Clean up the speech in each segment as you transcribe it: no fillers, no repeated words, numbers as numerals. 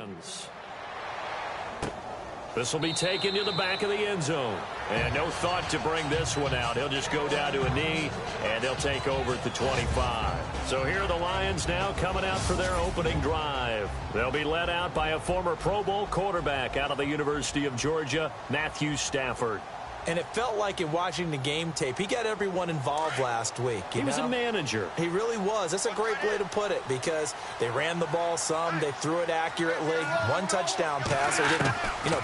hands. This will be taken to the back of the end zone. And no thought to bring this one out. He'll just go down to a knee, and they'll take over at the 25. So here are the Lions now coming out for their opening drive. They'll be led out by a former Pro Bowl quarterback out of the University of Georgia, Matthew Stafford. And it felt like in watching the game tape, he got everyone involved last week. He was a manager. He really was. That's a great way to put it because they ran the ball some. They threw it accurately. One touchdown pass. He didn't,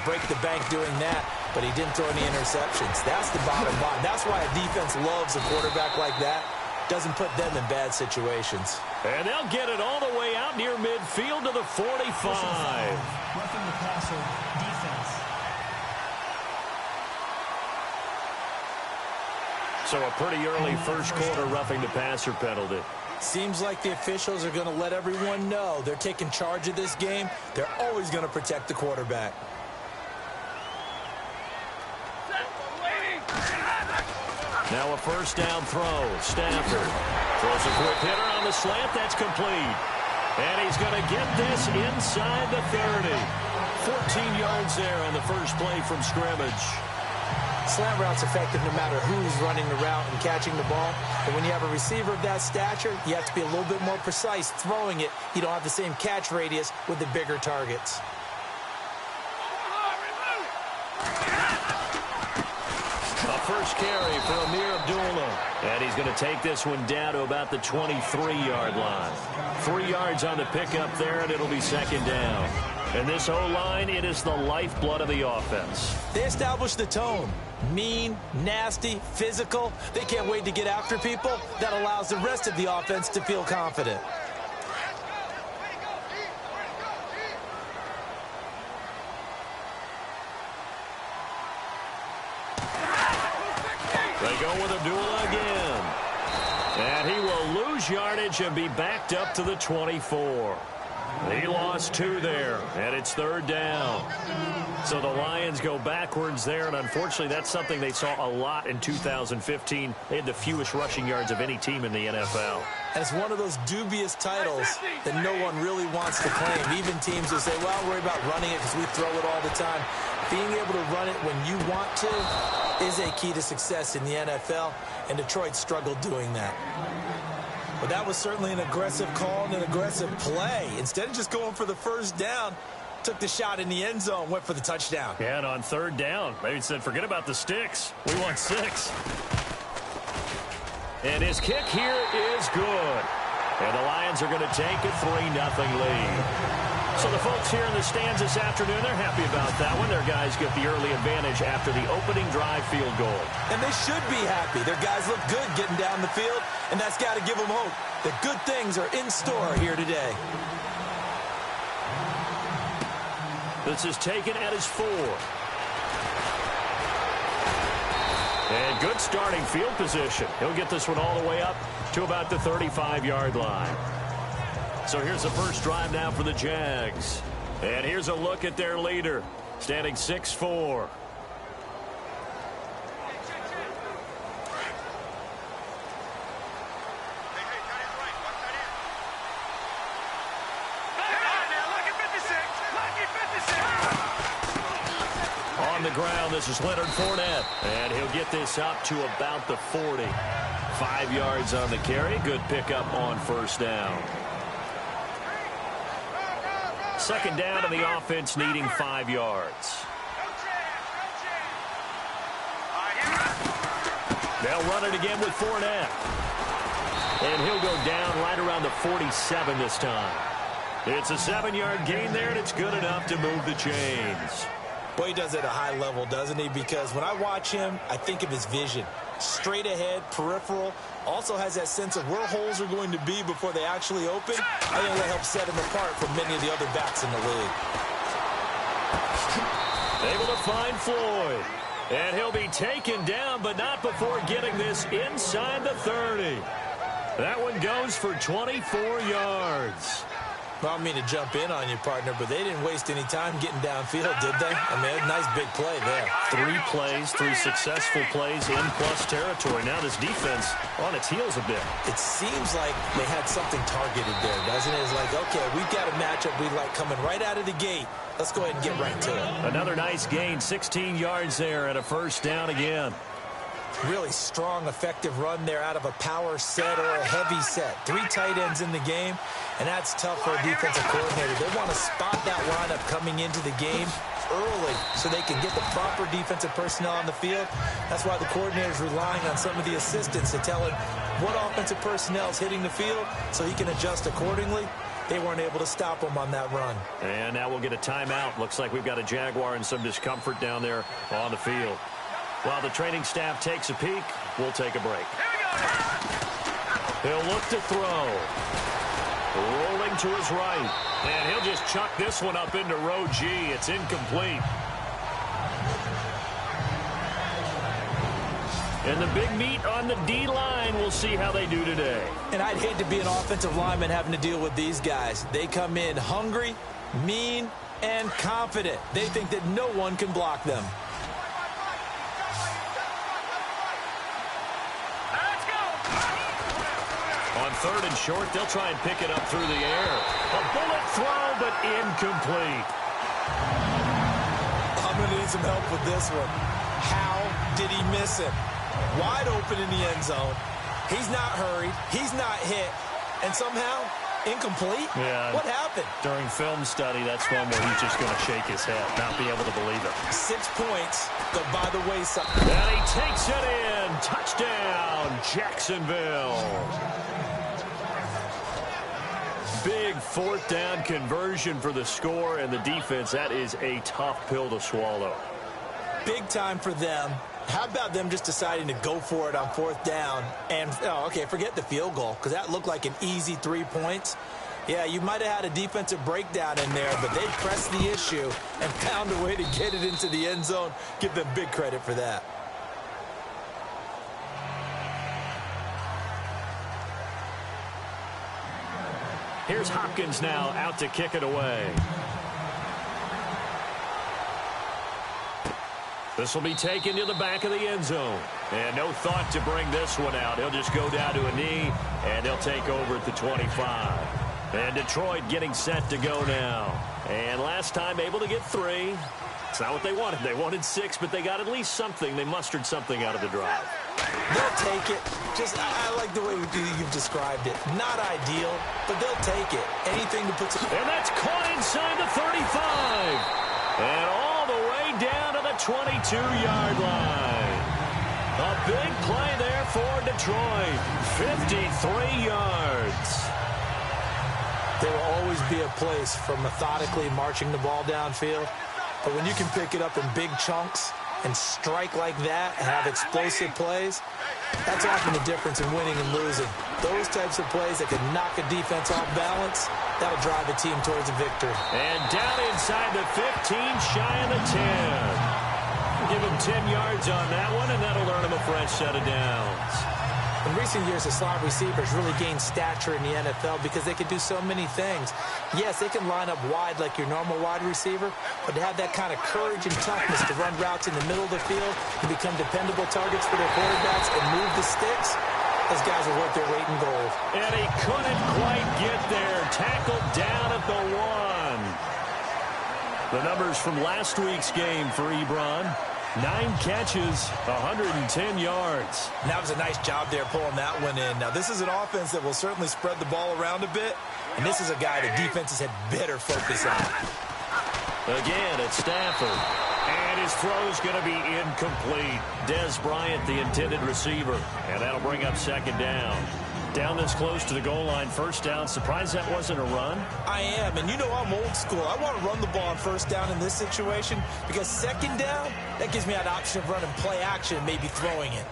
break the bank doing that, but he didn't throw any interceptions. That's the bottom line. That's why a defense loves a quarterback like that. Doesn't put them in bad situations. And they'll get it all the way out near midfield to the 45. Roughing the passer defense. So a pretty early first quarter roughing the passer penalty. Seems like the officials are going to let everyone know they're taking charge of this game. They're always going to protect the quarterback. Now a first down throw. Stafford throws a quick hitter on the slant. That's complete. And he's going to get this inside the 30. 14 yards there on the first play from scrimmage. Slant route's effective no matter who's running the route and catching the ball. But when you have a receiver of that stature, you have to be a little bit more precise throwing it. You don't have the same catch radius with the bigger targets. A first carry for Amir Abdullah. And he's going to take this one down to about the 23-yard line. 3 yards on the pickup there, and it'll be second down. And this O-line, it is the lifeblood of the offense. They established the tone. Mean, nasty, physical. They can't wait to get after people. That allows the rest of the offense to feel confident. They go with Abdullah again. And he will lose yardage and be backed up to the 24. He lost 2 there, and it's third down. So the Lions go backwards there, and unfortunately that's something they saw a lot in 2015. They had the fewest rushing yards of any team in the NFL. And it's one of those dubious titles that no one really wants to claim. Even teams who say, well, I'll worry about running it because we throw it all the time. Being able to run it when you want to is a key to success in the NFL, and Detroit struggled doing that. But that was certainly an aggressive call and an aggressive play. Instead of just going for the first down, took the shot in the end zone, went for the touchdown. Yeah, and on third down, maybe said, forget about the sticks. We want 6. And his kick here is good. And the Lions are going to take a 3-0 lead. So the folks here in the stands this afternoon, they're happy about that one. Their guys get the early advantage after the opening drive field goal. And they should be happy. Their guys look good getting down the field, and that's got to give them hope that good things are in store here today. This is taken at his 4. And good starting field position. He'll get this one all the way up to about the 35-yard line. So here's the first drive now for the Jags. And here's a look at their leader, standing 6'4". On the ground, this is Leonard Fournette. And he'll get this up to about the 40. 5 yards on the carry. Good pickup on first down. Second down, and the offense needing 5 yards. They'll run it again with Fournette. And he'll go down right around the 47 this time. It's a 7-yard gain there, and it's good enough to move the chains. Boy, he does it at a high level, doesn't he? Because when I watch him, I think of his vision. Straight ahead, peripheral. Also has that sense of where holes are going to be before they actually open. I think that helps set him apart from many of the other backs in the league. Able to find Floyd. And he'll be taken down, but not before getting this inside the 30. That one goes for 24 yards. Well, I don't mean to jump in on you, partner, but they didn't waste any time getting downfield, did they? I mean, a nice big play there. 3 plays, 3 successful plays in plus territory. Now this defense on its heels a bit. It seems like they had something targeted there, doesn't it? It's like, okay, we've got a matchup we like coming right out of the gate. Let's go ahead and get right to it. Another nice gain, 16 yards there and a first down again. Really strong, effective run there out of a power set or a heavy set. 3 tight ends in the game, and that's tough for a defensive coordinator. They want to spot that lineup coming into the game early so they can get the proper defensive personnel on the field. That's why the coordinator is relying on some of the assistants to tell him what offensive personnel is hitting the field so he can adjust accordingly. They weren't able to stop him on that run. And now we'll get a timeout. Looks like we've got a Jaguar in some discomfort down there on the field. While the training staff takes a peek, we'll take a break. He'll look to throw. Rolling to his right. And he'll just chuck this one up into row G. It's incomplete. And the big meat on the D-line, we'll see how they do today. And I'd hate to be an offensive lineman having to deal with these guys. They come in hungry, mean, and confident. They think that no one can block them. On 3rd and short, they'll try and pick it up through the air. A bullet throw, but incomplete. I'm going to need some help with this one. How did he miss it? Wide open in the end zone. He's not hurried. He's not hit. And somehow, incomplete? Yeah. What happened? During film study, that's one where he's just going to shake his head, not be able to believe it. 6 points go by the wayside. And he takes it in. Touchdown, Jacksonville. Big 4th down conversion for the score, and the defense, that is a tough pill to swallow. Big time for them. How about them just deciding to go for it on 4th down? And, okay, forget the field goal, because that looked like an easy 3 points. Yeah, you might have had a defensive breakdown in there, but they pressed the issue and found a way to get it into the end zone. Give them big credit for that. Here's Hopkins now out to kick it away. This will be taken to the back of the end zone. And no thought to bring this one out. He'll just go down to a knee, and they'll take over at the 25. And Detroit getting set to go now. And last time able to get 3. It's not what they wanted. They wanted 6, but they got at least something. They mustered something out of the drive. They'll take it. I like the way you've described it. Not ideal, but they'll take it. Anything to put some... And that's caught inside the 35. And all the way down to the 22-yard line. A big play there for Detroit. 53 yards. There will always be a place for methodically marching the ball downfield. But when you can pick it up in big chunks and strike like that and have explosive plays, that's often the difference in winning and losing. Those types of plays that can knock a defense off balance, that'll drive a team towards a victory. And down inside the 15, shy of the 10. Give him 10 yards on that one, and that'll earn him a fresh set of downs. In recent years, the slot receivers really gained stature in the NFL because they can do so many things. Yes, they can line up wide like your normal wide receiver, but to have that kind of courage and toughness to run routes in the middle of the field and become dependable targets for their quarterbacks and move the sticks, those guys are worth their weight in gold. And he couldn't quite get there. Tackled down at the 1. The numbers from last week's game for Ebron. 9 catches, 110 yards. And that was a nice job there pulling that one in. Now, this is an offense that will certainly spread the ball around a bit, and this is a guy that defenses had better focus on. Again, it's Stafford. And his throw's going to be incomplete. Dez Bryant, the intended receiver. And that'll bring up 2nd down. Down this close to the goal line, 1st down. Surprised that wasn't a run? I am, and you know I'm old school. I want to run the ball on 1st down in this situation because 2nd down, that gives me that option of running play action and maybe throwing it.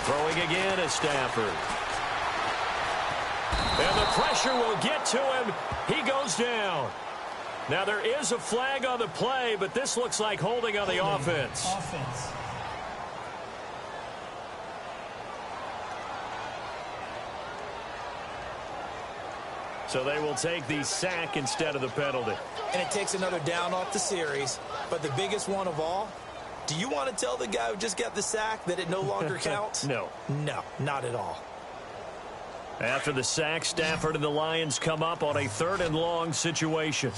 Throwing again is Stafford. And the pressure will get to him. He goes down. Now, there is a flag on the play, but this looks like holding on the offense. So they will take the sack instead of the penalty. And it takes another down off the series. But the biggest one of all, do you want to tell the guy who just got the sack that it no longer counts? No. No, not at all. After the sack, Stafford and the Lions come up on a 3rd and long situation.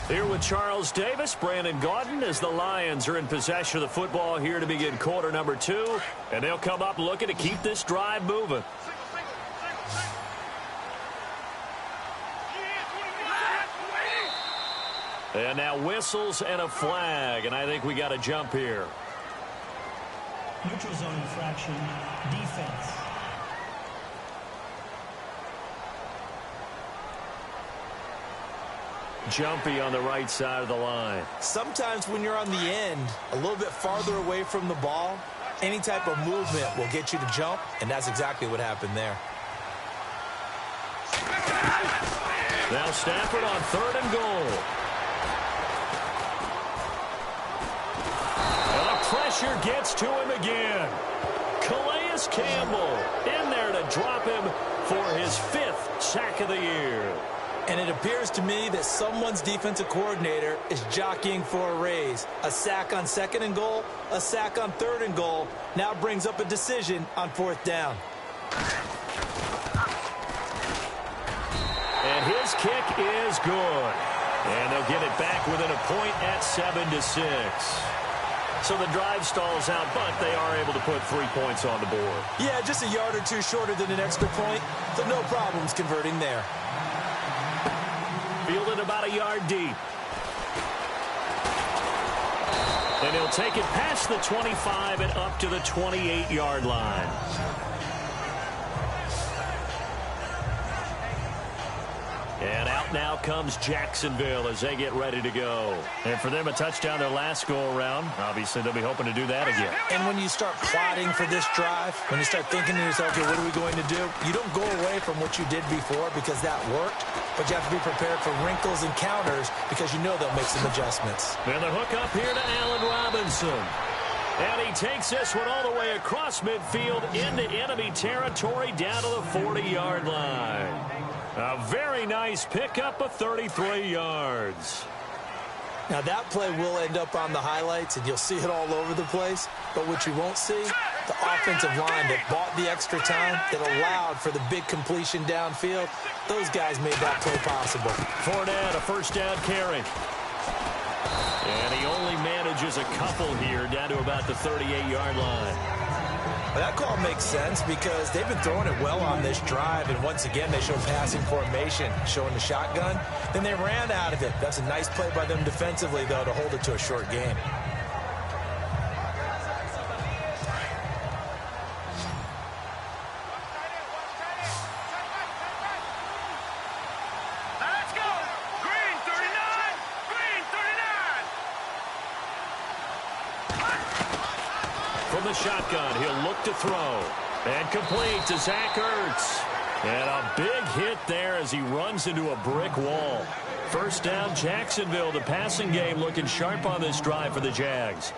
Here with Charles Davis, Brandon Gaudin, as the Lions are in possession of the football here to begin quarter number 2. And they'll come up looking to keep this drive moving. And now whistles and a flag, and I think we got a jump here. Neutral zone infraction, defense. Jumpy on the right side of the line. Sometimes when you're on the end, a little bit farther away from the ball, any type of movement will get you to jump, and that's exactly what happened there. Now Stafford on 3rd and goal. And the pressure gets to him again. Calais Campbell in there to drop him for his 5th sack of the year. And it appears to me that someone's defensive coordinator is jockeying for a raise. A sack on 2nd and goal, a sack on 3rd and goal, now brings up a decision on 4th down. And his kick is good. And they'll get it back within a point at 7-6. So the drive stalls out, but they are able to put 3 points on the board. Yeah, just a yard or two shorter than an extra point, so no problems converting there. Fielded about a yard deep. And he'll take it past the 25 and up to the 28-yard line. And out now comes Jacksonville as they get ready to go. And for them, a touchdown their last go-around. Obviously, they'll be hoping to do that again. And when you start plotting for this drive, when you start thinking to yourself, okay, what are we going to do? You don't go away from what you did before because that worked, but you have to be prepared for wrinkles and counters because you know they'll make some adjustments. And the hook up here to Allen Robinson. And he takes this one all the way across midfield into enemy territory down to the 40-yard line. A very nice pickup of 33 yards. Now, that play will end up on the highlights, and you'll see it all over the place. But what you won't see, the offensive line that bought the extra time, that allowed for the big completion downfield, those guys made that play possible. Fournette, a 1st down carry. And he only manages a couple here down to about the 38-yard line. Well, that call makes sense because they've been throwing it well on this drive, and once again they show passing formation, showing the shotgun. Then they ran out of it. That's a nice play by them defensively, though, to hold it to a short game. From the shotgun, he'll look to throw. And complete to Zach Ertz. And a big hit there as he runs into a brick wall. 1st down, Jacksonville. The passing game looking sharp on this drive for the Jags.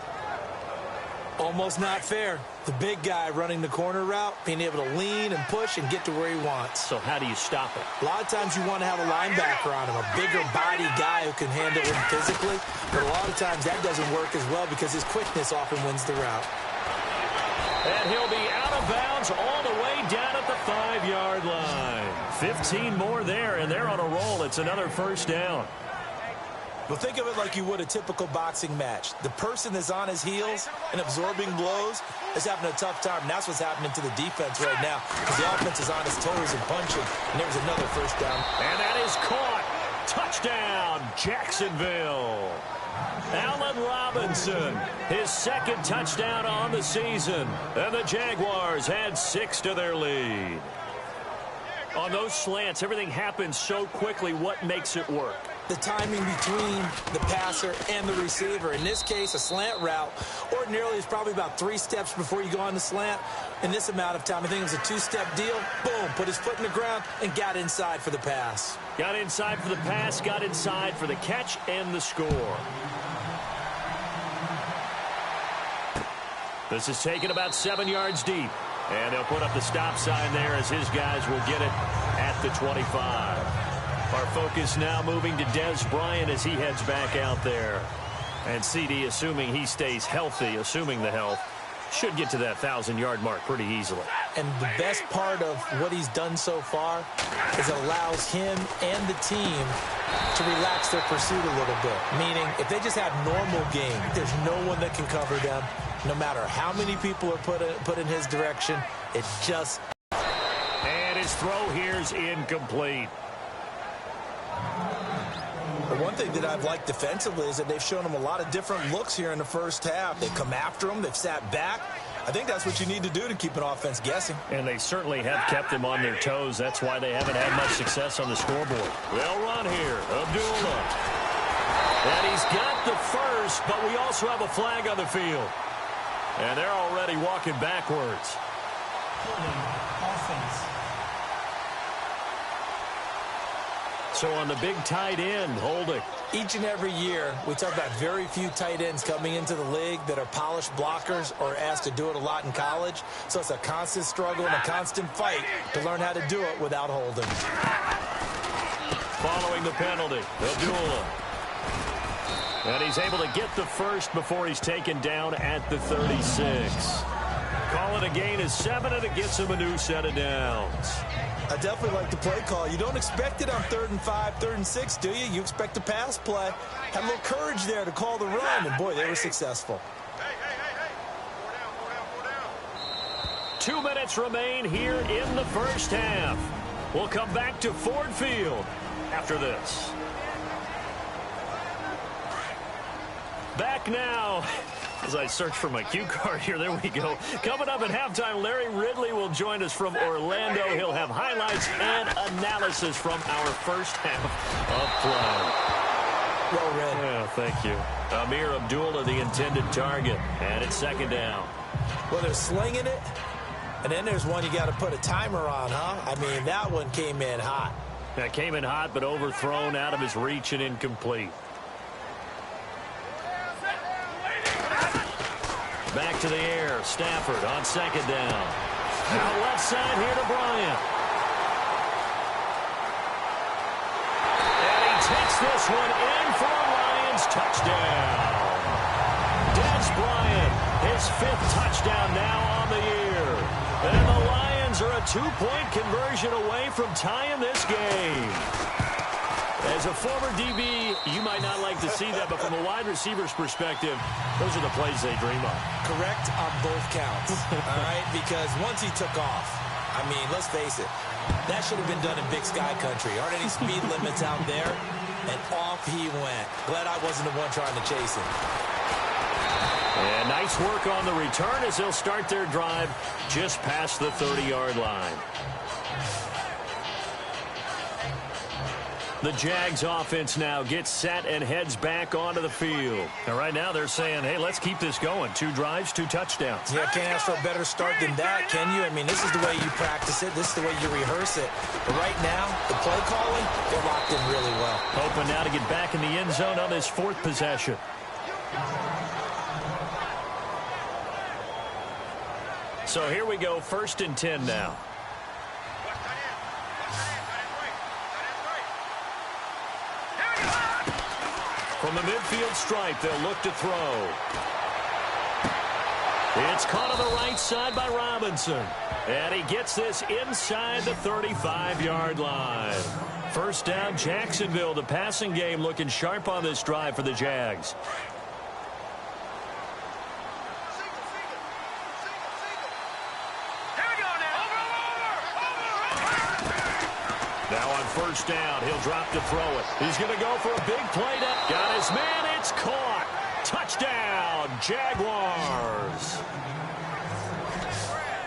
Almost not fair. The big guy running the corner route, being able to lean and push and get to where he wants. So how do you stop it? A lot of times you want to have a linebacker on him, a bigger body guy who can handle him physically. But a lot of times that doesn't work as well because his quickness often wins the route. And he'll be out of bounds all the way down at the 5-yard line. 15 more there, and they're on a roll. It's another 1st down. Well, think of it like you would a typical boxing match. The person that's on his heels and absorbing blows is having a tough time, and that's what's happening to the defense right now because the offense is on his toes and punching, and there's another 1st down. And that is caught. Touchdown, Jacksonville. Allen Robinson, his 2nd touchdown on the season. And the Jaguars add 6 to their lead. On those slants, everything happens so quickly. What makes it work? the timing between the passer and the receiver. In this case, a slant route ordinarily is probably about 3 steps before you go on the slant. In this amount of time, I think it was a 2-step deal. Boom, put his foot in the ground and got inside for the pass. Got inside for the pass, got inside for the catch and the score. This is taken about 7 yards deep. And they'll put up the stop sign there as his guys will get it at the 25. Our focus now moving to Dez Bryant as he heads back out there. And CD, assuming he stays healthy, assuming the health, should get to that 1,000-yard mark pretty easily. And the best part of what he's done so far is it allows him and the team to relax their pursuit a little bit. Meaning, if they just have normal game, there's no one that can cover them. No matter how many people are put in his direction, it just... And his throw here is incomplete. The one thing that I've liked defensively is that they've shown him a lot of different looks here in the first half. They've come after him. They've sat back. I think that's what you need to do to keep an offense guessing. And they certainly have kept them on their toes. That's why they haven't had much success on the scoreboard. They'll run here. Abdullah. And he's got the first, but we also have a flag on the field. And they're already walking backwards. Offense. So on the big tight end, holding. Each and every year, we talk about very few tight ends coming into the league that are polished blockers or asked to do it a lot in college. So it's a constant struggle and a constant fight to learn how to do it without holding. Following the penalty, Abdullah. And he's able to get the first before he's taken down at the 36. Call it a gain of 7, and it gets him a new set of downs. I definitely like the play call. You don't expect it on 3rd and 5, 3rd and 6, do you? You expect a pass play. Had a little courage there to call the run, and boy, they were successful. 2 minutes remain here in the first half. We'll come back to Ford Field after this. Back now. As I search for my cue card here, there we go. Coming up at halftime, Larry Ridley will join us from Orlando. He'll have highlights and analysis from our first half of play. Well read. Yeah, thank you. Amir Abdullah, the intended target, and it's 2nd down. Well, they're slinging it, and then there's one you got to put a timer on, huh? I mean, that one came in hot. That came in hot, but overthrown, out of his reach and incomplete. Back to the air. Stafford on 2nd down. Out left side here to Bryant. And he takes this one in for a Lions touchdown. Dez Bryant, his 5th touchdown now on the year. And the Lions are a 2-point conversion away from tying this game. As a former DB, you might not like to see that, but from a wide receiver's perspective, those are the plays they dream of. Correct on both counts, all right? Because once he took off, I mean, let's face it, that should have been done in Big Sky Country. Aren't any speed limits out there? And off he went. Glad I wasn't the one trying to chase him. And nice work on the return as they'll start their drive just past the 30-yard line. The Jags offense now gets set and heads back onto the field. And right now they're saying, hey, let's keep this going. 2 drives, 2 touchdowns. Yeah, can't ask for a better start than that, can you? I mean, this is the way you practice it. This is the way you rehearse it. But right now, the play calling, they're locked in really well. Hoping now to get back in the end zone on this 4th possession. So here we go, 1st and 10 now. From the midfield stripe, they'll look to throw. It's caught on the right side by Robinson. And he gets this inside the 35-yard line. 1st down, Jacksonville. The passing game looking sharp on this drive for the Jags. Now on 1st down, he'll drop to throw it. He's going to go for a big play. Got his man. It's caught. Touchdown, Jaguars.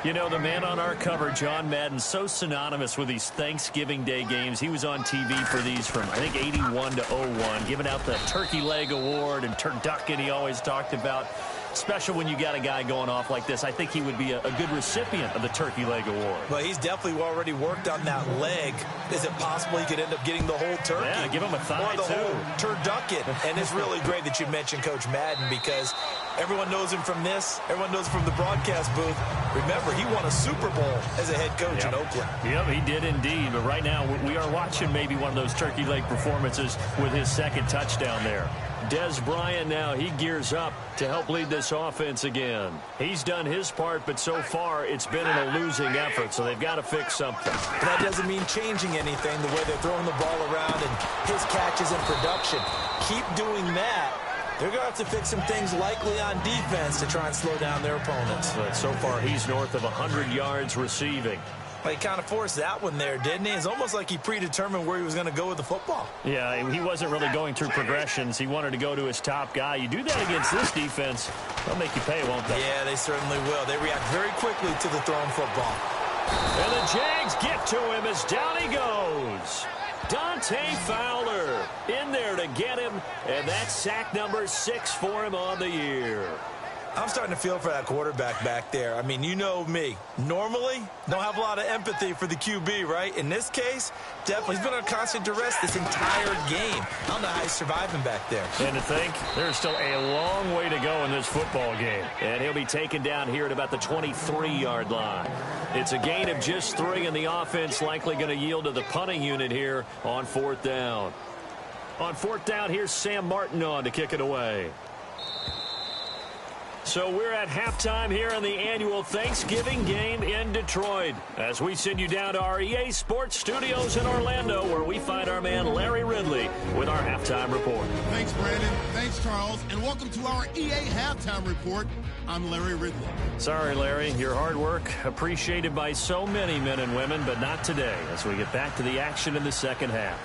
You know, the man on our cover, John Madden, so synonymous with these Thanksgiving Day games. He was on TV for these from, I think, 81 to 01, giving out the Turkey Leg Award and turducken he always talked about. Special when you got a guy going off like this. I think he would be a good recipient of the Turkey Leg Award. Well, he's definitely already worked on that leg. Is it possible he could end up getting the whole turkey? Yeah, give him a thigh, or the too. whole turducken. And it's really great that you mentioned Coach Madden because everyone knows him from this. Everyone knows him from the broadcast booth. Remember, he won a Super Bowl as a head coach in Oakland. Yep, he did indeed. But right now, we are watching maybe one of those turkey leg performances with his second touchdown there. Des Bryant now, he gears up to help lead this offense again. He's done his part, but so far it's been in a losing effort, so they've got to fix something. That doesn't mean changing anything, the way they're throwing the ball around and his catches and production. Keep doing that. They're going to have to fix some things likely on defense to try and slow down their opponents. But so far he's north of 100 yards receiving. Well, he kind of forced that one there, didn't he? It's almost like he predetermined where he was going to go with the football. Yeah, he wasn't really going through progressions. He wanted to go to his top guy. You do that against this defense, they'll make you pay, won't they? Yeah, they certainly will. They react very quickly to the thrown football. And the Jags get to him as down he goes. Dante Fowler in there to get him, and that's sack number 6 for him on the year. I'm starting to feel for that quarterback back there. I mean, you know me. Normally, don't have a lot of empathy for the QB, right? In this case, definitely. He's been on constant duress this entire game. I don't know how he's surviving back there. And to think, there's still a long way to go in this football game. And he'll be taken down here at about the 23-yard line. It's a gain of just 3, and the offense likely going to yield to the punting unit here on 4th down. On 4th down, here's Sam Martin on to kick it away. So we're at halftime here in the annual Thanksgiving game in Detroit as we send you down to our EA Sports Studios in Orlando where we find our man Larry Ridley with our halftime report. Thanks, Brandon. Thanks, Charles. And welcome to our EA Halftime Report. I'm Larry Ridley. Sorry, Larry. Your hard work appreciated by so many men and women, but not today as we get back to the action in the second half.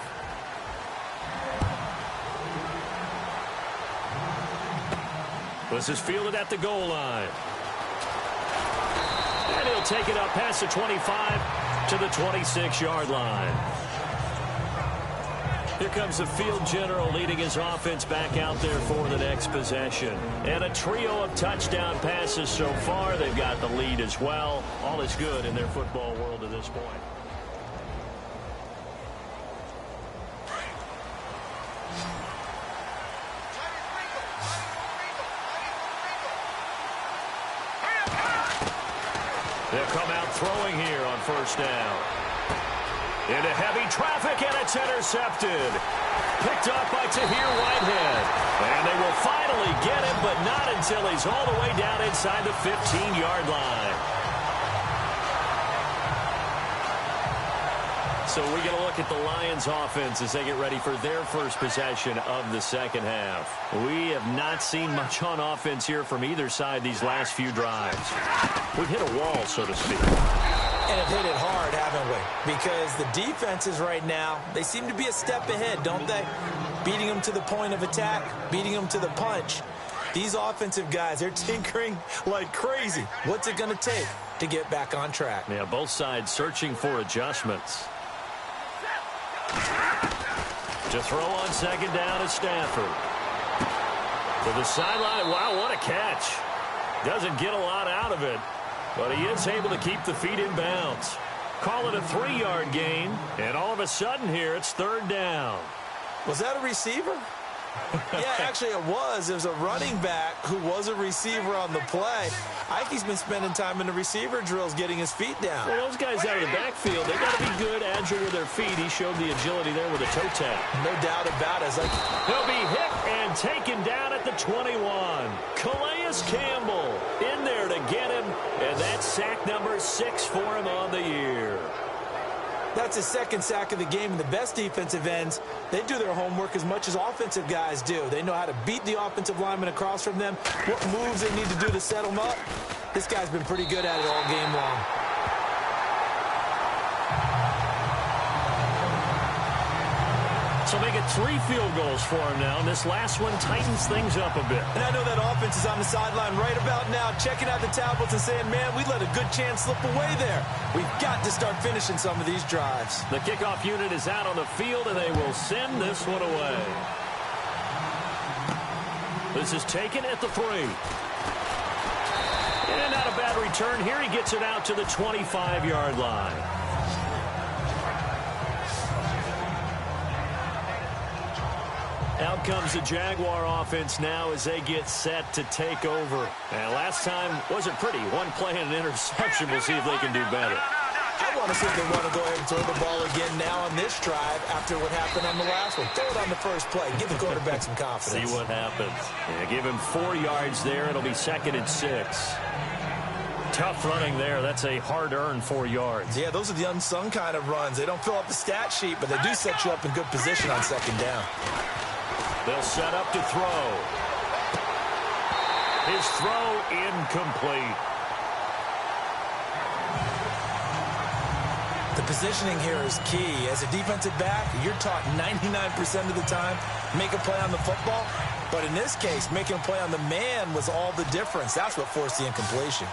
This is fielded at the goal line. And he'll take it up past the 25 to the 26-yard line. Here comes the field general leading his offense back out there for the next possession. And a trio of touchdown passes so far. They've got the lead as well. All is good in their football world at this point. They'll come out throwing here on 1st down. Into heavy traffic, and it's intercepted. Picked off by Tahir Whitehead. And they will finally get him, but not until he's all the way down inside the 15-yard line. So we get a look at the Lions offense as they get ready for their first possession of the second half. We have not seen much on offense here from either side these last few drives. We've hit a wall, so to speak. And have hit it hard, haven't we? Because the defenses right now, they seem to be a step ahead, don't they? Beating them to the point of attack, beating them to the punch. These offensive guys, they're tinkering like crazy. What's it going to take to get back on track? Yeah, both sides searching for adjustments. To throw on 2nd down is Stafford. To the sideline. Wow, what a catch. Doesn't get a lot out of it, but he is able to keep the feet in bounds. Call it a 3-yard gain, and all of a sudden here it's 3rd down. Was that a receiver? Yeah, actually it was. There's a running back who was a receiver on the play. Ikey's been spending time in the receiver drills getting his feet down. Well, those guys out of the backfield, they got to be good, agile with their feet. He showed the agility there with a toe tap. No doubt about it. He'll be hit and taken down at the 21. Calais Campbell in there to get him, and that's sack number 6 for him on the year. That's his 2nd sack of the game, and the best defensive ends, they do their homework as much as offensive guys do. They know how to beat the offensive lineman across from them, what moves they need to do to set them up. This guy's been pretty good at it all game long. So make it 3 field goals for him now, and this last one tightens things up a bit. And I know that offense is on the sideline right about now, checking out the tablets and saying, man, we let a good chance slip away there. We've got to start finishing some of these drives. The kickoff unit is out on the field, and they will send this one away. This is taken at the 3. And not a bad return here. He gets it out to the 25-yard line. Out comes the Jaguar offense now as they get set to take over. And last time wasn't pretty. One play and an interception. We'll see if they can do better. I want to see if they want to go ahead and throw the ball again now on this drive after what happened on the last one. Throw it on the first play. Give the quarterback some confidence. See what happens. Yeah, give him 4 yards there. It'll be 2nd and 6. Tough running there. That's a hard-earned 4 yards. Yeah, those are the unsung kind of runs. They don't fill up the stat sheet, but they do set you up in good position on 2nd down. They'll set up to throw. His throw incomplete. The positioning here is key. As a defensive back, you're taught 99% of the time, make a play on the football. But in this case, making a play on the man was all the difference. That's what forced the incompletion.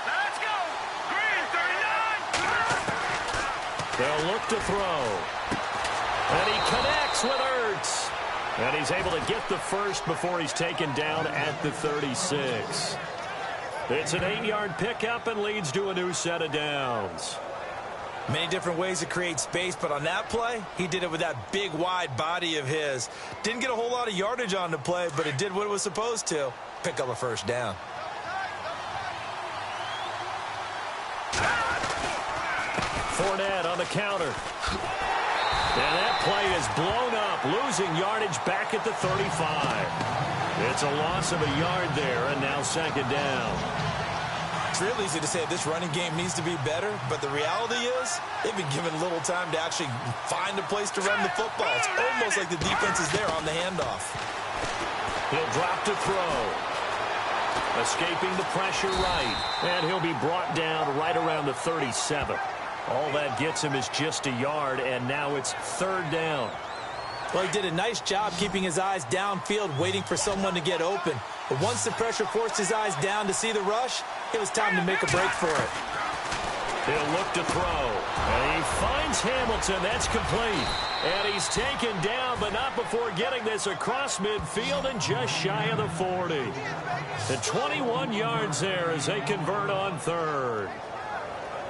Let's go! Green, 39! They'll look to throw. And he connects with Ertz. And he's able to get the first before he's taken down at the 36. It's an 8-yard pickup and leads to a new set of downs. Many different ways to create space, but on that play, he did it with that big, wide body of his. Didn't get a whole lot of yardage on the play, but it did what it was supposed to. Pick up a first down. Fournette on the counter. And that play is blown up, losing yardage back at the 35. It's a loss of a yard there, and now 2nd down. It's real easy to say this running game needs to be better, but the reality is they've been given little time to actually find a place to run the football. It's almost like the defense is there on the handoff. He'll drop to throw. Escaping the pressure right. And he'll be brought down right around the 37. All that gets him is just a yard, and now it's 3rd down. Well, he did a nice job keeping his eyes downfield, waiting for someone to get open. But once the pressure forced his eyes down to see the rush, it was time to make a break for it. He'll look to throw. And he finds Hamilton. That's complete. And he's taken down, but not before getting this across midfield and just shy of the 40. The 21 yards there as they convert on 3rd.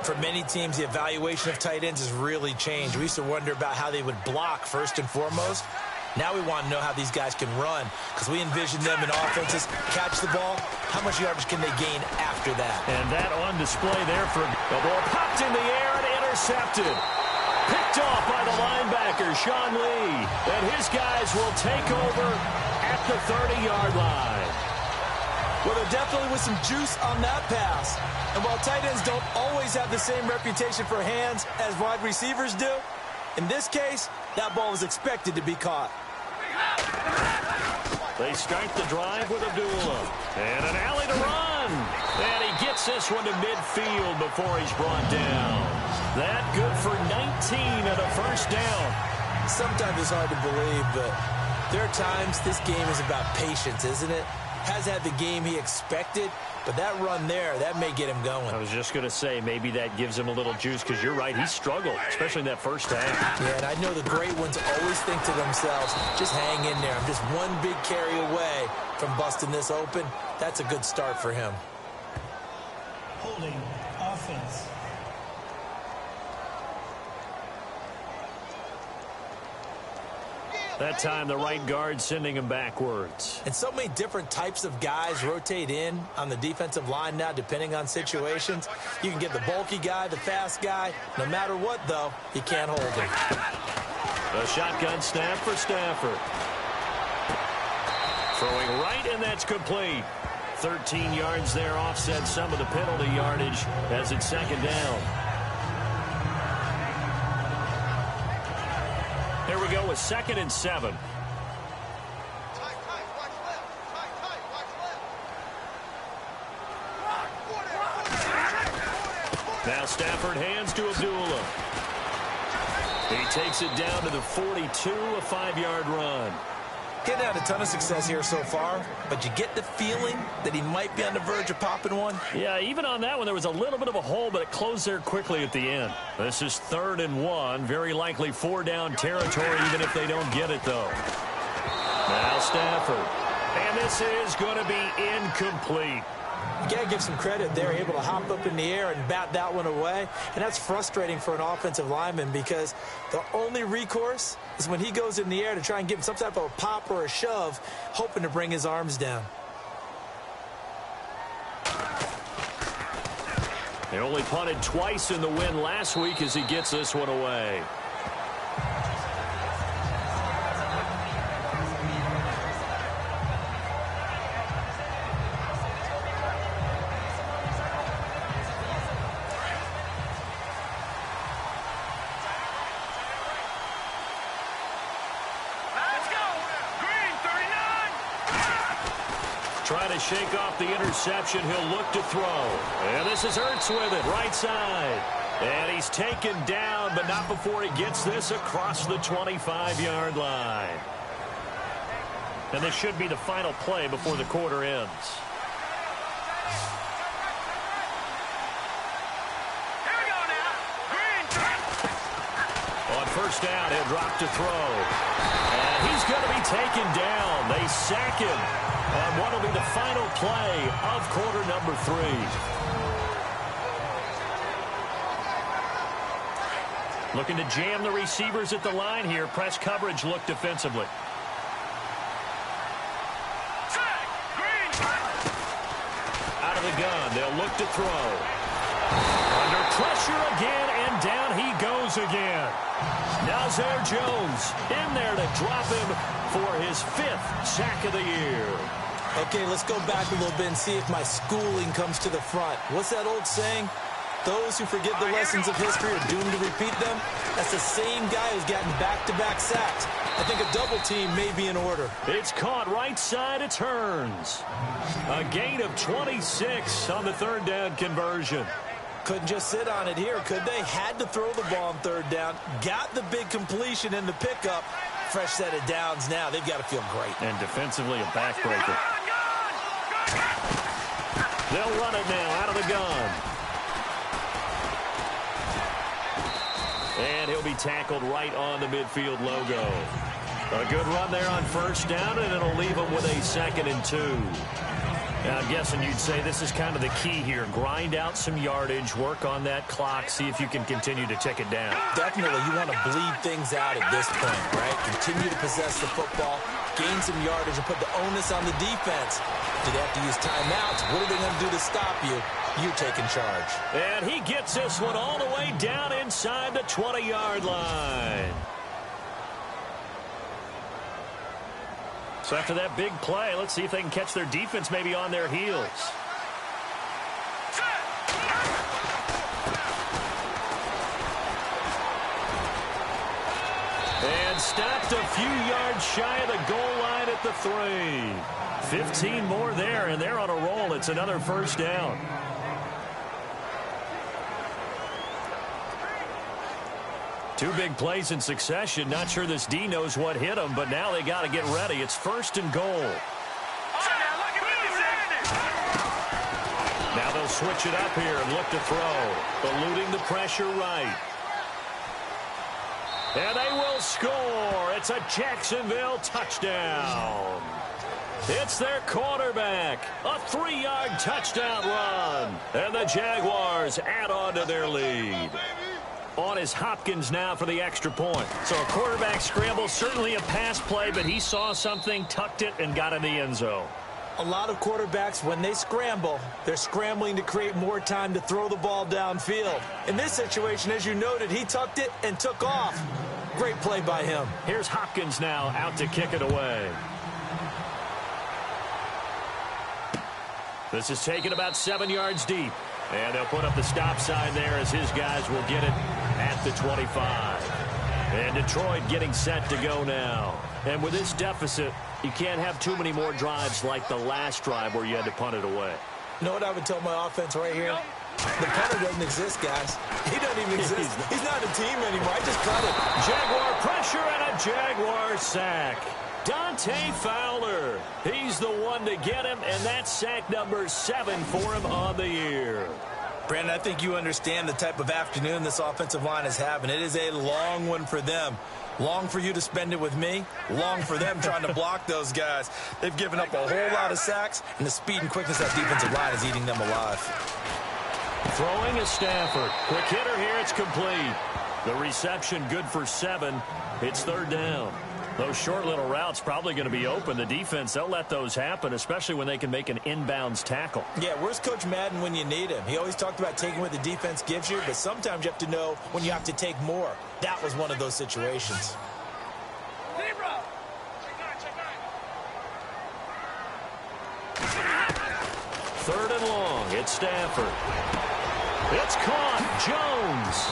For many teams, the evaluation of tight ends has really changed. We used to wonder about how they would block first and foremost. Now we want to know how these guys can run, because we envision them in offenses catch the ball. How much yardage can they gain after that? And that on display there for the ball popped in the air and intercepted. Picked off by the linebacker, Sean Lee. And his guys will take over at the 30-yard line. Well, there definitely was some juice on that pass. And while tight ends don't always have the same reputation for hands as wide receivers do, in this case, that ball was expected to be caught. They start the drive with Abdullah. And an alley to run. And he gets this one to midfield before he's brought down. That good for 19 and a first down. Sometimes it's hard to believe, but there are times this game is about patience, isn't it? Has had the game he expected, but that run there, that may get him going. I was just going to say, maybe that gives him a little juice, because you're right, he struggled, especially in that first half. Yeah, and I know the great ones always think to themselves, just hang in there. I'm just one big carry away from busting this open. That's a good start for him. Holding offense. That time, the right guard sending him backwards. And so many different types of guys rotate in on the defensive line now, depending on situations. You can get the bulky guy, the fast guy. No matter what, though, you can't hold him. A shotgun snap for Stafford. Throwing right, and that's complete. 13 yards there, offset some of the penalty yardage as it's 2nd down. Here we go with 2nd and 7. Now Stafford hands to Abdullah. He takes it down to the 42, a 5-yard run. Getting had a ton of success here so far, but you get the feeling that he might be on the verge of popping one. Yeah, even on that one, there was a little bit of a hole, but it closed there quickly at the end. This is 3rd and 1, very likely 4-down territory, even if they don't get it, though. Now Stafford. And this is going to be incomplete. You got to give some credit. They're able to hop up in the air and bat that one away. And that's frustrating for an offensive lineman because the only recourse is when he goes in the air to try and give him some type of a pop or a shove, hoping to bring his arms down. They only punted twice in the win last week as he gets this one away. Trying to shake off the interception. He'll look to throw. And this is Ertz with it, right side. And he's taken down, but not before he gets this across the 25-yard line. And this should be the final play before the quarter ends. Here we go now. Green. On first down, he'll drop to throw. And he's going to be taken down. They sack him on what will be the final play of quarter number 3. Looking to jam the receivers at the line here. Press coverage look defensively. Out of the gun, they'll look to throw. Under pressure again, and down he goes again. Nazir Jones in there to drop him for his 5th sack of the year. Okay, let's go back a little bit and see if my schooling comes to the front. What's that old saying? Those who forget the lessons of history are doomed to repeat them. That's the same guy who's gotten back-to-back sacks. I think a double team may be in order. It's caught right side. It turns. A gain of 26 on the 3rd down conversion. Couldn't just sit on it here, could they? Had to throw the ball on 3rd down. Got the big completion in the pickup. Fresh set of downs now. They've got to feel great. And defensively, a backbreaker. They'll run it now out of the gun. And he'll be tackled right on the midfield logo. A good run there on first down, and it'll leave him with a 2nd and 2. Now, I'm guessing you'd say this is kind of the key here. Grind out some yardage, work on that clock, see if you can continue to tick it down. Definitely, you want to bleed things out at this point, right? Continue to possess the football, gain some yardage, and put the onus on the defense. Do they have to use timeouts? What are they going to do to stop you? You're taking charge. And he gets this one all the way down inside the 20-yard line. So after that big play, let's see if they can catch their defense maybe on their heels. And stopped a few yards shy of the goal line at the 3. 15 more there, and they're on a roll. It's another first down. Two big plays in succession. Not sure this D knows what hit him, but now they got to get ready. It's 1st and goal. Now they'll switch it up here and look to throw. Eluding the pressure right. And they will score. It's a Jacksonville touchdown. It's their quarterback. A 3-yard touchdown run. And the Jaguars add on to their lead. On is Hopkins now for the extra point. So a quarterback scramble, certainly a pass play, but he saw something, tucked it, and got in the end zone. A lot of quarterbacks, when they scramble, they're scrambling to create more time to throw the ball downfield. In this situation, as you noted, he tucked it and took off. Great play by him. Here's Hopkins now out to kick it away. This is taken about 7 yards deep. And they'll put up the stop sign there as his guys will get it at the 25. And Detroit getting set to go now. And with this deficit, you can't have too many more drives like the last drive where you had to punt it away. You know what I would tell my offense right here? The punter doesn't exist, guys. He doesn't even exist. He's not a team anymore. I just cut it. Jaguar pressure and a Jaguar sack. Dante Fowler. He's the one to get him, and that's sack number 7 for him on the year. Brandon, I think you understand the type of afternoon this offensive line is having. It is a long one for them. Long for you to spend it with me. Long for them trying to block those guys. They've given up a whole lot of sacks, and the speed and quickness of that defensive line is eating them alive. Throwing is Stafford. Quick hitter here. It's complete. The reception good for 7. It's third down. Those short little routes probably going to be open. The defense, they'll let those happen, especially when they can make an inbounds tackle. Yeah, where's Coach Madden when you need him? He always talked about taking what the defense gives you, but sometimes you have to know when you have to take more. That was one of those situations. Third and long. It's Stafford. It's caught. Jones.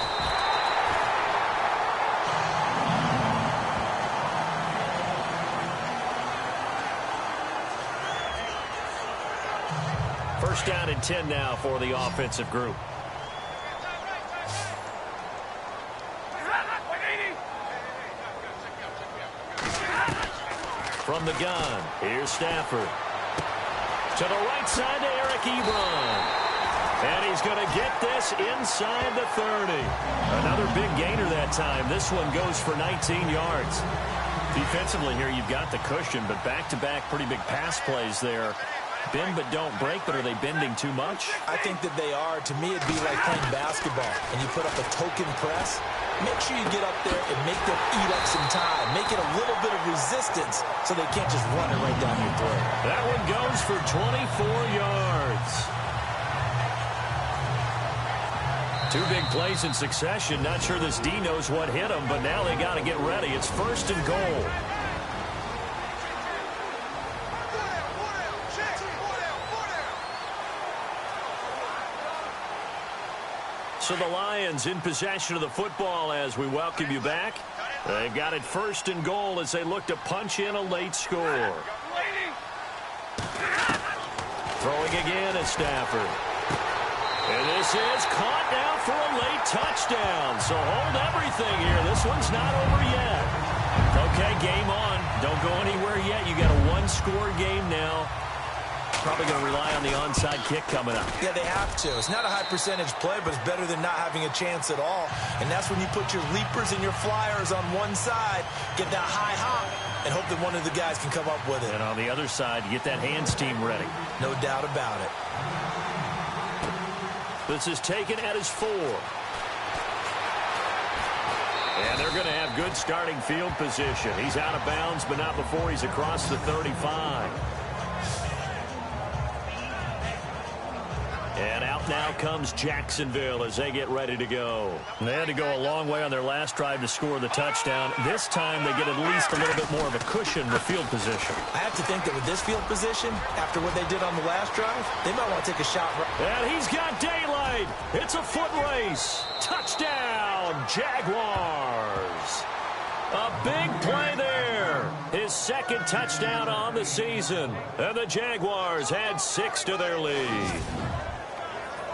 First down and 10 now for the offensive group. From the gun, here's Stafford. To the right side to Eric Ebron. And he's going to get this inside the 30. Another big gainer that time. This one goes for 19 yards. Defensively here, you've got the cushion, but back-to-back pretty big pass plays there. Bend but don't break, but are they bending too much? I think that they are. To me, it'd be like playing basketball, and you put up a token press. Make sure you get up there and make them eat up some time. Make it a little bit of resistance so they can't just run it right down your throat. That one goes for 24 yards. 2 big plays in succession. Not sure this D knows what hit him, but now they got to get ready. It's first and goal. So the Lions in possession of the football as we welcome you back. They've got it first and goal as they look to punch in a late score. Throwing again at Stafford. And this is caught now for a late touchdown. So hold everything here. This one's not over yet. Okay, game on. Don't go anywhere yet. You got a 1-score game now. Probably going to rely on the onside kick coming up. Yeah, they have to. It's not a high percentage play, but it's better than not having a chance at all. And that's when you put your leapers and your flyers on one side, get that high hop, and hope that one of the guys can come up with it. And on the other side, you get that hands team ready. No doubt about it. This is taken at his 4. And they're going to have good starting field position. He's out of bounds, but not before he's across the 35. And out now comes Jacksonville as they get ready to go. And they had to go a long way on their last drive to score the touchdown. This time they get at least a little bit more of a cushion with field position. I have to think that with this field position, after what they did on the last drive, they might want to take a shot. And he's got daylight. It's a foot race. Touchdown, Jaguars. A big play there. His second touchdown on the season. And the Jaguars add 6 to their lead.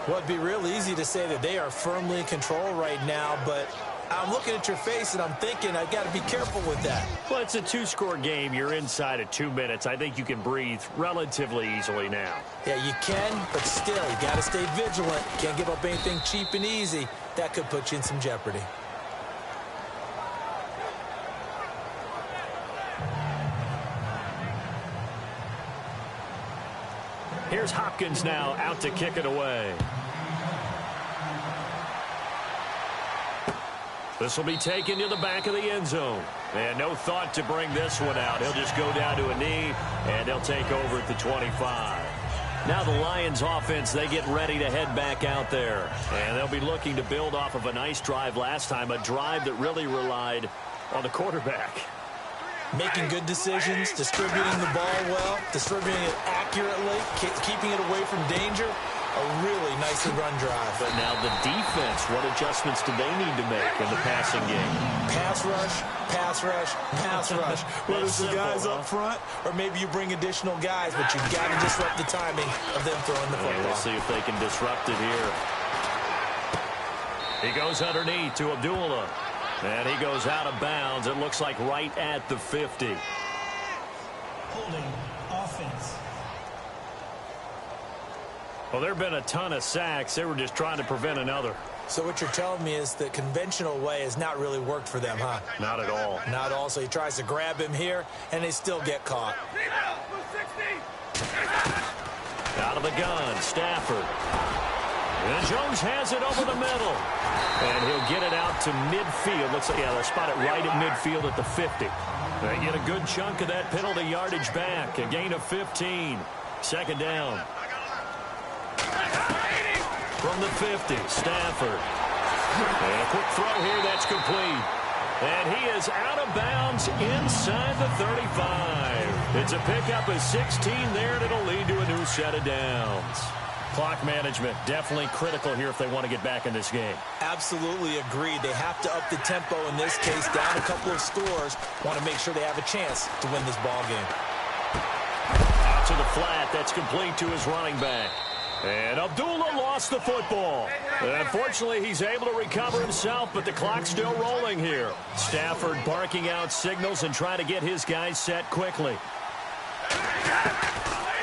Well, it'd be real easy to say that they are firmly in control right now, but I'm looking at your face and I'm thinking I've got to be careful with that. Well, it's a 2-score game. You're inside of 2 minutes. I think you can breathe relatively easily now. Yeah, you can, but still, you got to stay vigilant. Can't give up anything cheap and easy. That could put you in some jeopardy. Here's Hopkins now out to kick it away. This will be taken to the back of the end zone. And no thought to bring this one out. He'll just go down to a knee, and he'll take over at the 25. Now the Lions offense, they get ready to head back out there. And they'll be looking to build off of a nice drive last time, a drive that really relied on the quarterback. Making good decisions, distributing the ball well, distributing it accurately, keeping it away from danger. A really nicely run drive. But now the defense, what adjustments do they need to make in the passing game? Pass rush, pass rush, pass rush. Whether it's the guys up front or maybe you bring additional guys, but you've got to disrupt the timing of them throwing the football. We'll see if they can disrupt it here. He goes underneath to Abdullah. And he goes out of bounds. It looks like right at the 50. Holding offense. Well, there have been a ton of sacks. They were just trying to prevent another. So what you're telling me is the conventional way has not really worked for them, huh? Not at all. Not at all. So he tries to grab him here, and they still get caught. Out of the gun, Stafford. And Jones has it over the middle. And he'll get it out to midfield. Looks like, yeah, they'll spot it right at midfield at the 50. They get a good chunk of that penalty yardage back. A gain of 15. Second down. From the 50, Stafford. And a quick throw here, that's complete. And he is out of bounds inside the 35. It's a pickup of 16 there, and it'll lead to a new set of downs. Clock management, definitely critical here if they want to get back in this game. Absolutely agreed. They have to up the tempo in this case, down a couple of scores. Want to make sure they have a chance to win this ball game. Out to the flat, that's complete to his running back. And Abdullah lost the football. Unfortunately, he's able to recover himself, but the clock's still rolling here. Stafford barking out signals and trying to get his guys set quickly.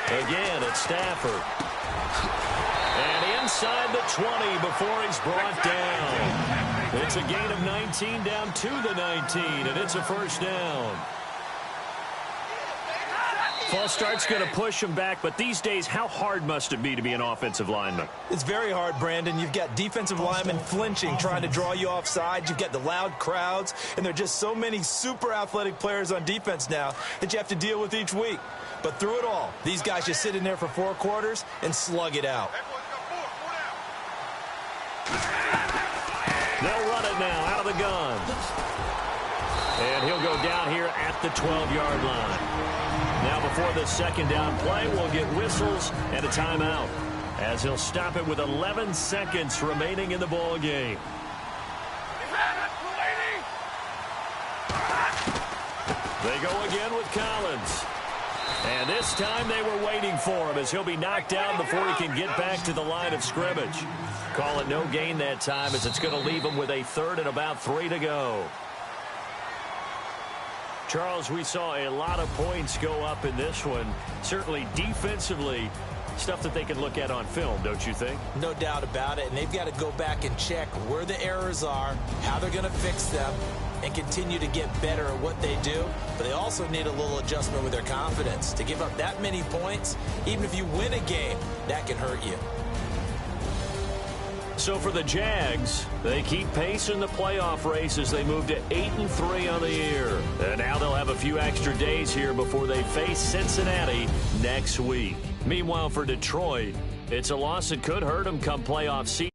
Again, it's Stafford. And inside the 20 before he's brought down. It's a gain of 19 down to the 19, and it's a first down. False start's going to push him back, but these days, how hard must it be to be an offensive lineman? It's very hard, Brandon. You've got defensive linemen flinching, trying to draw you offside. You've got the loud crowds, and there are just so many super athletic players on defense now that you have to deal with each week. But through it all, these guys just sit in there for 4 quarters and slug it out. They'll run it now out of the gun. And he'll go down here at the 12-yard line. Now before the second down play, we'll get whistles and a timeout, as he'll stop it with 11 seconds remaining in the ball game. They go again with Collins. And this time they were waiting for him, as he'll be knocked down before he can get back to the line of scrimmage. Call it no gain that time, as it's going to leave him with a third and about 3 to go. Charles, we saw a lot of points go up in this one. Certainly defensively, stuff that they can look at on film, don't you think? No doubt about it, and they've got to go back and check where the errors are, how they're going to fix them, and continue to get better at what they do. But they also need a little adjustment with their confidence. To give up that many points, even if you win a game, that can hurt you. So for the Jags, they keep pace in the playoff race as they move to 8-3 on the year. And now they'll have a few extra days here before they face Cincinnati next week. Meanwhile, for Detroit, it's a loss that could hurt them come playoff season.